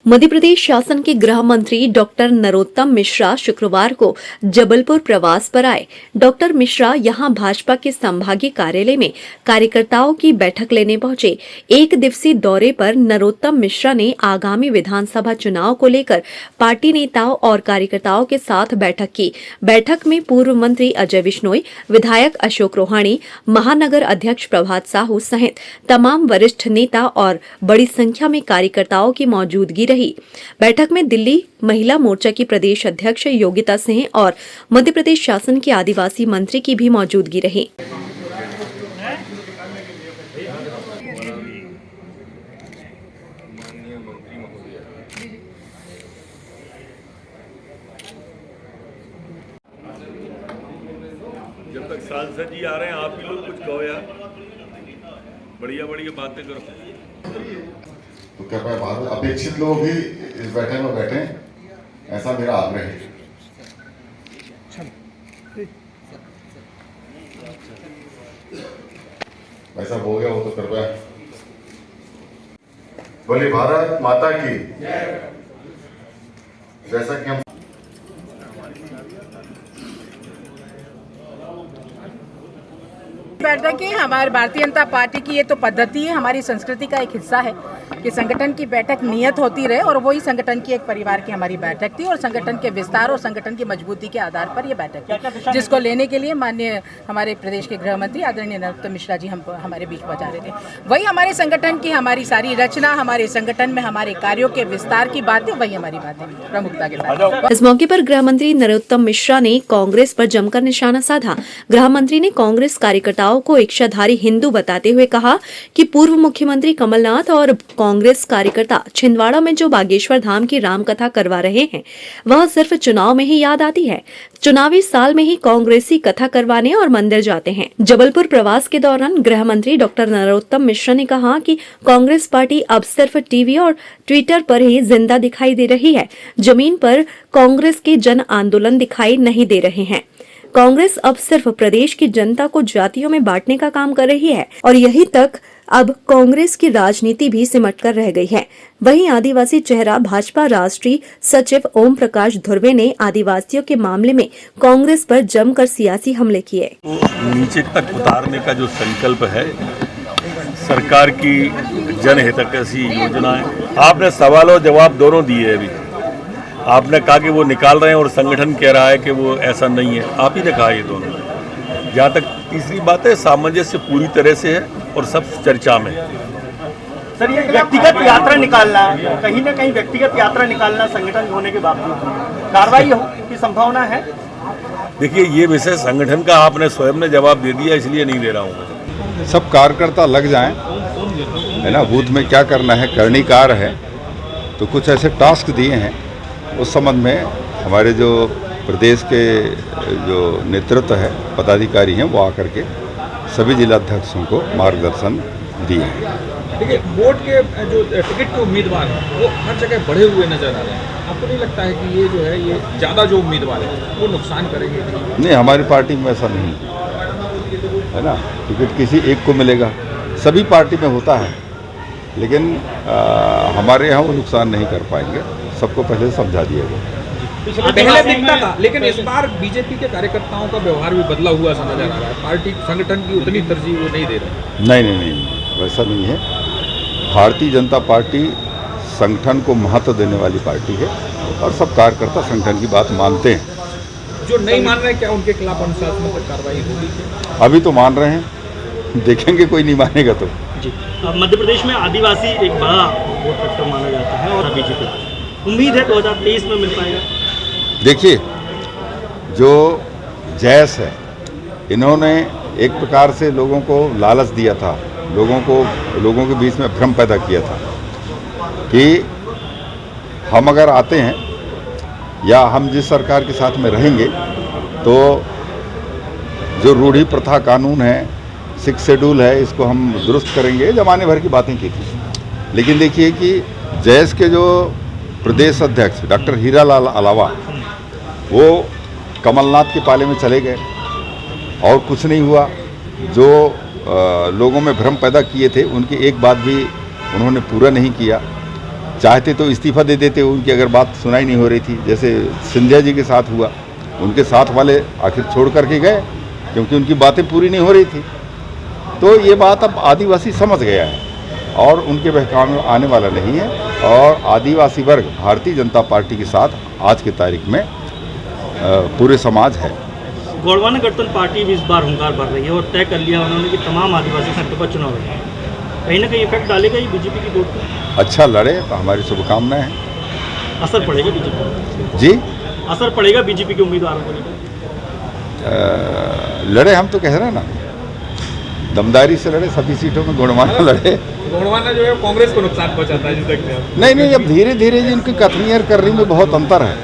मध्य प्रदेश शासन के गृह मंत्री डॉक्टर नरोत्तम मिश्रा शुक्रवार को जबलपुर प्रवास पर आए। डॉक्टर मिश्रा यहां भाजपा के संभागीय कार्यालय में कार्यकर्ताओं की बैठक लेने पहुंचे। एक दिवसीय दौरे पर नरोत्तम मिश्रा ने आगामी विधानसभा चुनाव को लेकर पार्टी नेताओं और कार्यकर्ताओं के साथ बैठक की। बैठक में पूर्व मंत्री अजय बिश्नोई, विधायक अशोक रोहाणी, महानगर अध्यक्ष प्रभात साहू सहित तमाम वरिष्ठ नेता और बड़ी संख्या में कार्यकर्ताओं की मौजूदगी रही। बैठक में दिल्ली महिला मोर्चा की प्रदेश अध्यक्ष योगिता सिंह और मध्य प्रदेश शासन के आदिवासी मंत्री की भी मौजूदगी रही। जब तक सांसद जी आ रहे हैं आप भी लोग कुछ कहो यार, बढ़िया बढ़िया बातें करो। तो कृपया बाद अपेक्षित लोग भी इस बैठक में बैठे, ऐसा मेरा आग्रह है। ऐसा हो गया हो तो कृपया बोले भारत माता की। जैसा कि हम बैठक की हमारे भारतीय जनता पार्टी की ये तो पद्धति है, हमारी संस्कृति का एक हिस्सा है कि संगठन की बैठक नियत होती रहे और वही संगठन की एक परिवार की हमारी बैठक थी और संगठन के विस्तार और संगठन की मजबूती के आधार पर ये बैठक थी, जिसको लेने के लिए माननीय हमारे प्रदेश के गृह मंत्री आदरणीय नरोत्तम मिश्रा जी हम हमारे बीच पहुंचा रहे थे। वही हमारे संगठन की हमारी सारी रचना, हमारे संगठन में हमारे कार्यों के विस्तार की बातें, वही हमारी बातें प्रमुखता के साथ। इस मौके पर गृह मंत्री नरोत्तम मिश्रा ने कांग्रेस पर जमकर निशाना साधा। गृह मंत्री ने कांग्रेस कार्यकर्ताओं को इच्छाधारी हिंदू बताते हुए कहा कि पूर्व मुख्यमंत्री कमलनाथ और कांग्रेस कार्यकर्ता छिंदवाड़ा में जो बागेश्वर धाम की रामकथा करवा रहे हैं वह सिर्फ चुनाव में ही याद आती है। चुनावी साल में ही कांग्रेसी कथा करवाने और मंदिर जाते हैं। जबलपुर प्रवास के दौरान गृह मंत्री डॉक्टर नरोत्तम मिश्रा ने कहा कि कांग्रेस पार्टी अब सिर्फ टीवी और ट्विटर पर ही जिंदा दिखाई दे रही है, जमीन पर कांग्रेस के जन आंदोलन दिखाई नहीं दे रहे हैं। कांग्रेस अब सिर्फ प्रदेश की जनता को जातियों में बांटने का काम कर रही है और यही तक अब कांग्रेस की राजनीति भी सिमट कर रह गई है। वहीं आदिवासी चेहरा भाजपा राष्ट्रीय सचिव ओम प्रकाश धुर्वे ने आदिवासियों के मामले में कांग्रेस पर जमकर सियासी हमले किए। नीचे तक उतारने का जो संकल्प है सरकार की जनहितैषी योजनाएं, आपने सवाल और जवाब दोनों दिए। अभी आपने कहा कि वो निकाल रहे हैं और संगठन कह रहा है कि वो ऐसा नहीं है। आप ही ने कहा ये दोनों। जहाँ तक तीसरी बात है, सामंजस्य पूरी तरह से है और सब चर्चा में है। सर, ये व्यक्तिगत यात्रा निकालना, कहीं ना कहीं व्यक्तिगत यात्रा निकालना संगठन होने के बावजूद कार्रवाई की संभावना है। देखिए, ये विषय संगठन का आपने स्वयं ने जवाब दे दिया, इसलिए नहीं दे रहा हूँ। सब कार्यकर्ता लग जाएं, है ना। बूथ में क्या करना है, कर्णिकार है, तो कुछ ऐसे टास्क दिए हैं। उस संबंध में हमारे जो प्रदेश के जो नेतृत्व है, पदाधिकारी हैं, वो आकर के सभी जिलाध्यक्षों को मार्गदर्शन दिए हैं। देखिए, वोट के जो टिकट के उम्मीदवार हैं वो हर जगह बढ़े हुए नजर आ रहे हैं। आपको नहीं लगता है कि ये जो है ये ज़्यादा जो उम्मीदवार हैं वो नुकसान करेंगे? नहीं, हमारी पार्टी में ऐसा नहीं है ना। टिकट किसी एक को मिलेगा, सभी पार्टी में होता है, लेकिन हमारे यहाँ वो नुकसान नहीं कर पाएंगे। सबको पहले समझा दिया गया। पहले दिखता था, लेकिन इस बार बीजेपी के कार्यकर्ताओं का व्यवहार भी बदला हुआ सा नजर आ रहा है। पार्टी संगठन की उतनी तरजीह वो नहीं दे रहे। नहीं, वैसा नहीं है। भारतीय जनता पार्टी संगठन को महत्व देने वाली पार्टी है और सब कार्यकर्ता संगठन की बात मानते हैं। जो नहीं मान रहे, क्या उनके खिलाफ अनुशासनात्मक कार्रवाई होगी? अभी तो मान रहे हैं, देखेंगे कोई नहीं मानेगा तो। जी, मध्य प्रदेश में आदिवासी एक बड़ा वोट फैक्टर माना जाता है और बीजेपी उम्मीद है 2023 में मिल पाएगा। देखिए, जो जैस है, इन्होंने एक प्रकार से लोगों को लालच दिया था, लोगों के बीच में भ्रम पैदा किया था कि हम अगर आते हैं या हम जिस सरकार के साथ में रहेंगे तो जो रूढ़ी प्रथा कानून है, 6 शेड्यूल है, इसको हम दुरुस्त करेंगे। जमाने भर की बातें की थी। लेकिन देखिए कि जैस के जो प्रदेश अध्यक्ष डॉक्टर हीरालाल अलावा, वो कमलनाथ के पाले में चले गए और कुछ नहीं हुआ। जो लोगों में भ्रम पैदा किए थे उनकी एक बात भी उन्होंने पूरा नहीं किया। चाहते तो इस्तीफा दे देते, उनकी अगर बात सुनाई नहीं हो रही थी, जैसे सिंधिया जी के साथ हुआ। उनके साथ वाले आखिर छोड़ करके गए क्योंकि उनकी बातें पूरी नहीं हो रही थी। तो ये बात अब आदिवासी समझ गया है और उनके बहकावे में आने वाला नहीं है। और आदिवासी वर्ग भारतीय जनता पार्टी के साथ आज की तारीख में पूरे समाज है। गोंडवाना गठबंधन पार्टी भी इस बार हुंकार भर रही है और तय कर लिया उन्होंने कि तमाम आदिवासी सीटों पर चुनाव लड़ेंगे। कहीं ना कहीं इफेक्ट डालेगा ये बीजेपी की वोट पर? अच्छा लड़े तो हमारी शुभकामनाएं हैं। असर पड़ेगा बीजेपी? जी असर पड़ेगा बीजेपी के उम्मीदवारों को लेकर? लड़े, हम तो कह रहे हैं ना, दमदारी से लड़े, सभी सीटों में गोंडवाना लड़े। गोंडवाना जो है कांग्रेस को नुकसान पहुंचाता है, जिस तक नहीं, अब धीरे धीरे जिनकी कथनी और करनी में बहुत अंतर है,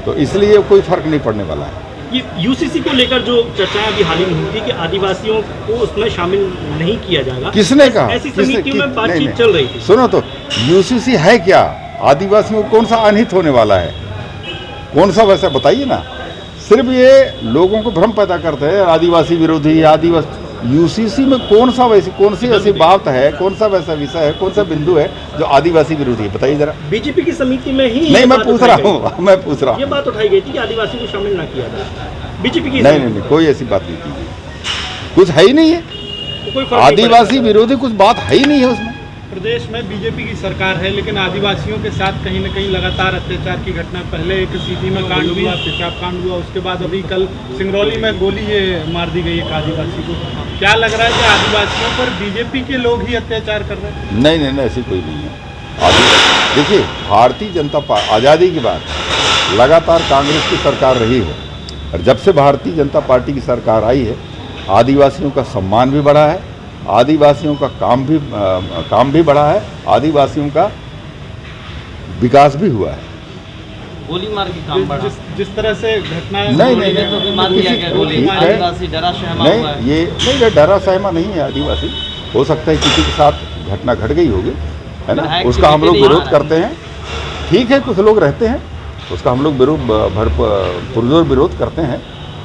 तो इसलिए कोई फर्क नहीं पड़ने वाला है। ये यूसीसी को लेकर जो चर्चाएं अभी हाल ही में हुई थी कि आदिवासियों को उसमें शामिल नहीं किया जाएगा, किसने कहा? ऐसी समितियों में बातचीत चल रही थी। सुनो तो, यूसीसी है क्या? आदिवासियों को कौन सा अनहित होने वाला है? कौन सा वैसा बताइए ना। सिर्फ ये लोगों को भ्रम पैदा करते हैं, आदिवासी विरोधी, आदिवासी। यूसीसी में कौन सी ऐसी बात है, कौन सा वैसा विषय है, कौन सा बिंदु है जो आदिवासी विरोधी है? बताइए जरा। बीजेपी की समिति में ही नहीं, मैं पूछ रहा हूँ ये बात उठाई गई थी कि आदिवासी को शामिल ना किया जाए बीजेपी की। नहीं, कोई ऐसी बात नहीं की गई। कुछ है ही नहीं है, तो कोई फर्क नहीं आदिवासी विरोधी कुछ बात है ही नहीं है उसमें। प्रदेश में बीजेपी की सरकार है, लेकिन आदिवासियों के साथ कहीं न कहीं लगातार अत्याचार की घटना, पहले एक सीधी में कांड हुआ, पेशाब कांड हुआ, उसके बाद अभी कल सिंगरौली में गोली मार दी गई एक आदिवासी को। क्या लग रहा है कि आदिवासियों पर बीजेपी के लोग ही अत्याचार कर रहे हैं? नहीं, ऐसी कोई नहीं है। देखिए, भारतीय जनता पार्टी आज़ादी के बाद लगातार कांग्रेस की सरकार रही है और जब से भारतीय जनता पार्टी की सरकार आई है, आदिवासियों का सम्मान भी बढ़ा है, आदिवासियों का काम भी बढ़ा है, आदिवासियों का विकास भी हुआ है। गोली मार के काम बढ़ा। जिस तरह से घटनाएं नहीं, तो भी मार दिया गया गोली। आदिवासी डरा सहमा हुआ है। ये नहीं, डरा सहमा नहीं है आदिवासी। हो सकता है किसी के साथ घटना घट गई होगी, है ना, उसका हम लोग विरोध करते हैं। ठीक है, कुछ लोग रहते हैं, उसका हम लोग पुरजोर विरोध करते हैं,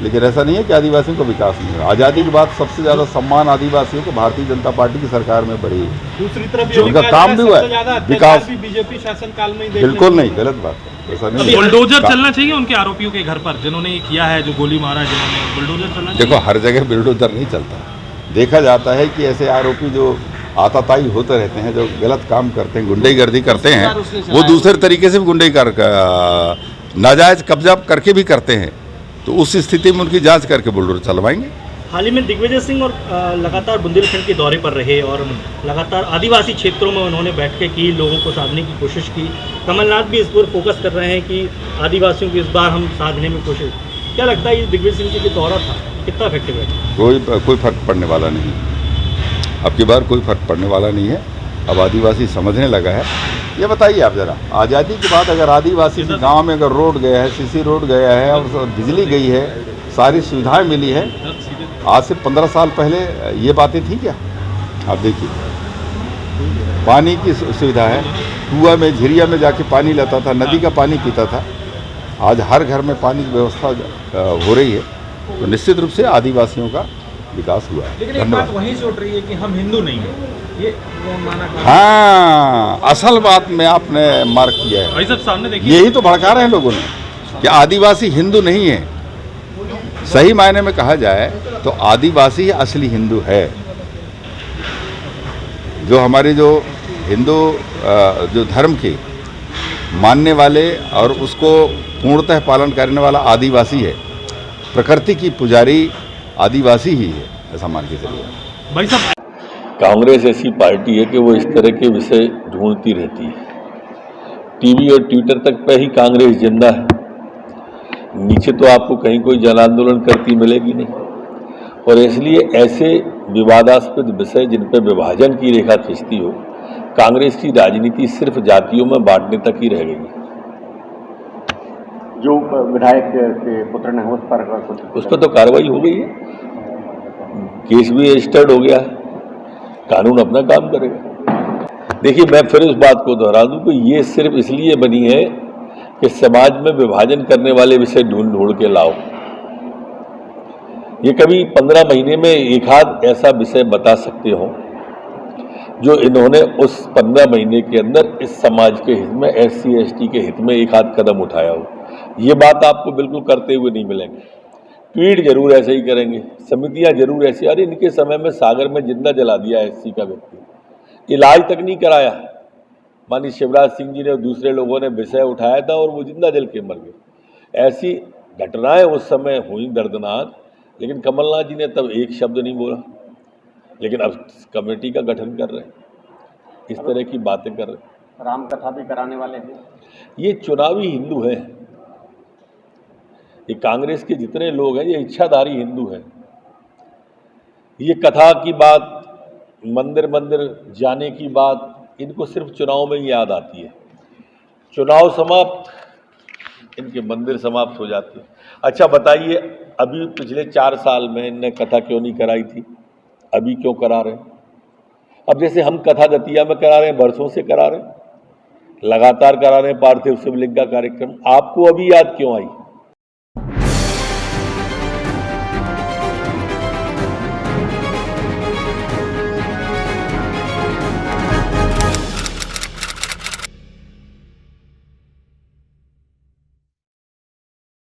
लेकिन ऐसा नहीं है कि आदिवासियों का विकास नहीं है। आज़ादी के बाद सबसे ज़्यादा सम्मान आदिवासियों को भारतीय जनता पार्टी की सरकार में बढ़ी। दूसरी तरफ उनका काम भी हुआ है, विकास भी बीजेपी शासन काल में ही बिल्कुल नहीं, गलत बात है, ऐसा नहीं। बुलडोजर चलना चाहिए उनके आरोपियों के घर पर, जिन्होंने ये किया है, जो गोली मारा है, जिन्होंने बुलडोजर चलना चाहिए। देखो, हर जगह बुलडोजर नहीं चलता। देखा जाता है कि ऐसे आरोपी जो आताताई होते रहते हैं, जो गलत काम करते हैं, गुंडागर्दी करते हैं, वो दूसरे तरीके से भी गुंडागर्दी नाजायज कब्जा करके भी करते हैं, तो उस स्थिति में उनकी जांच करके बुलडोजर चलवाएंगे। हाल ही में दिग्विजय सिंह और लगातार बुंदेलखंड के दौरे पर रहे और लगातार आदिवासी क्षेत्रों में उन्होंने बैठकें की, लोगों को साधने की कोशिश की। कमलनाथ भी इस पर फोकस कर रहे हैं कि आदिवासियों को इस बार हम साधने में कोशिश। क्या लगता है ये दिग्विजय सिंह जी का दौरा था कितना इफेक्टिव है? कोई फर्क पड़ने वाला नहीं, अब की बार कोई फर्क पड़ने वाला नहीं है। अब आदिवासी समझने लगा है। ये बताइए आप जरा, आज़ादी के बाद अगर आदिवासी गांव में अगर रोड गया है, सीसी रोड गया है और बिजली गई है, सारी सुविधाएं मिली है, आज से 15 साल पहले ये बातें थी क्या? आप देखिए, पानी की सुविधा है, कुआं में, झिरिया में जाके पानी लाता था, नदी का पानी पीता था। आज हर घर में पानी की व्यवस्था हो रही है, तो निश्चित रूप से आदिवासियों का विकास हुआ है। लेकिन एक बात वहीं से उठ रही है कि हम हिंदू नहीं हैं, ये माना। हाँ, असल बात में आपने मार्क किया है। भाई साहब सामने देखिए, यही तो भड़का रहे हैं लोगों ने कि आदिवासी हिंदू नहीं है। सही मायने में कहा जाए तो आदिवासी असली हिंदू है। जो हमारे जो हिंदू जो धर्म के मानने वाले और उसको पूर्णतः पालन करने वाला आदिवासी है। प्रकृति की पुजारी आदिवासी ही है, ऐसा मान के चलिए। भाई साहब, कांग्रेस ऐसी पार्टी है कि वो इस तरह के विषय ढूंढती रहती है। टीवी और ट्विटर तक पे ही कांग्रेस जिंदा है, नीचे तो आपको कहीं कोई जन आंदोलन करती मिलेगी नहीं। और इसलिए ऐसे विवादास्पद विषय जिन पर विभाजन की रेखा खींचती हो, कांग्रेस की राजनीति सिर्फ जातियों में बांटने तक ही रह गई। जो विधायक के पुत्र ने उस पर तो कार्रवाई हो गई है, केस भी रजिस्टर्ड हो गया है, कानून अपना काम करेगा। देखिए, मैं फिर उस बात को दोहरा दूं कि ये सिर्फ इसलिए बनी है कि समाज में विभाजन करने वाले विषय ढूंढ के लाओ। ये कभी 15 महीने में एक आध ऐसा विषय बता सकते हो जो इन्होंने उस 15 महीने के अंदर इस समाज के हित में, SC ST के हित में एक हाथ कदम उठाया हो, ये बात आपको बिल्कुल करते हुए नहीं मिलेंगे। ट्वीट जरूर ऐसे ही करेंगे, समितियां जरूर ऐसी, अरे इनके समय में सागर में जिंदा जला दिया SC का व्यक्ति, इलाज तक नहीं कराया। माननीय शिवराज सिंह जी ने और दूसरे लोगों ने विषय उठाया था और वो जिंदा जल के मर गए। ऐसी घटनाएं उस समय हुई दर्दनाक, लेकिन कमलनाथ जी ने तब एक शब्द नहीं बोला। लेकिन अब कमेटी का गठन कर रहे हैं, इस तरह की बातें कर रहे हैं। राम कथा भी कराने वाले हैं। ये चुनावी हिंदू हैं, ये कांग्रेस के जितने लोग हैं ये इच्छाधारी हिंदू हैं। ये कथा की बात, मंदिर मंदिर जाने की बात इनको सिर्फ चुनाव में ही याद आती है। चुनाव समाप्त, इनके मंदिर समाप्त हो जाते हैं। अच्छा बताइए, अभी पिछले 4 साल में इनने कथा क्यों नहीं कराई थी? अभी क्यों करा रहे हैं? अब जैसे हम कथा दतिया में करा रहे हैं, बरसों से करा रहे हैं, लगातार करा रहे हैं पार्थिव शिवलिंग का कार्यक्रम, आपको अभी याद क्यों आई?